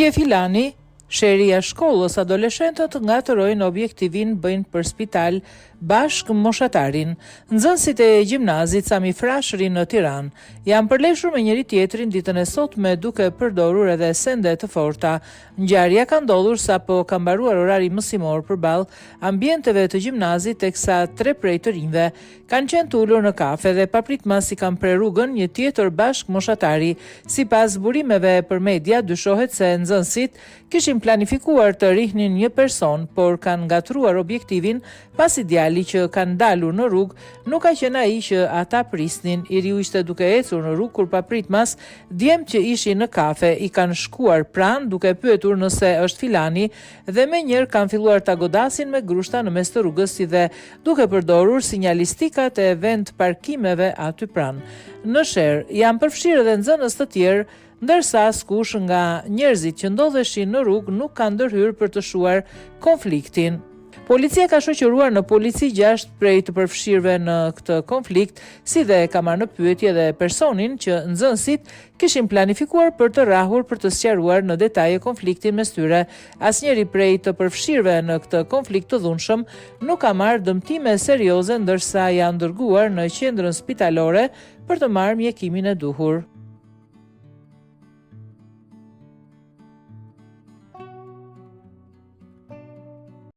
Shije Filani, Sheria shkollës adoleshentët ngatërojnë objektivin bëjnë për spital bashkë moshatarin. Nxënësit e gjimnazit Sami Frashëri në Tiranë janë përleshur me njëri tjetrin ditën e sotme duke përdorur edhe sende të forta. Ngjarja ka ndodhur sapo ka mbaruar orari mësimor përballë ambienteve të gjimnazit, teksa 3 prej të rinjve kanë qenë tulur në kafe dhe papritmas i kanë prerë rrugën një tjetër bashkë moshatari. Sipas burimeve për media, dyshohet se nxënësit kishin planifikuar të rihnin një person, por kanë ngatruar objektivin pasi djali që kanë dalur në rrugë nuk ka qenë ai që ata prisnin. I riu ishte duke ecur në rrugë kur papritmas djemt që ishin në kafe i kanë shkuar pranë duke pyetur nëse është Filani dhe menjëherë kanë filluar ta godasin me grushta në mes të rrugës, si dhe duke përdorur sinjalistikat e vend parkimeve aty pranë. Në sherr janë përfshirë edhe nxënës të tjerë, ndërsa askush nga njerëzit që ndodheshin në rrugë nuk ka ndërhyrë për të shuar konfliktin. Policia ka shoqëruar në polici 6 prej të përfshirëve në këtë konflikt, si dhe ka marrë në pyetje dhe personin që nxënësit kishin planifikuar për të rrahur për të sqaruar në detaje konfliktin mes tyre. Asnjëri prej të përfshirëve në këtë konflikt të dhunshëm nuk ka marrë dëmtime serioze, ndërsa janë dërguar në qendrën spitalore për të marrë mjekimin e duhur.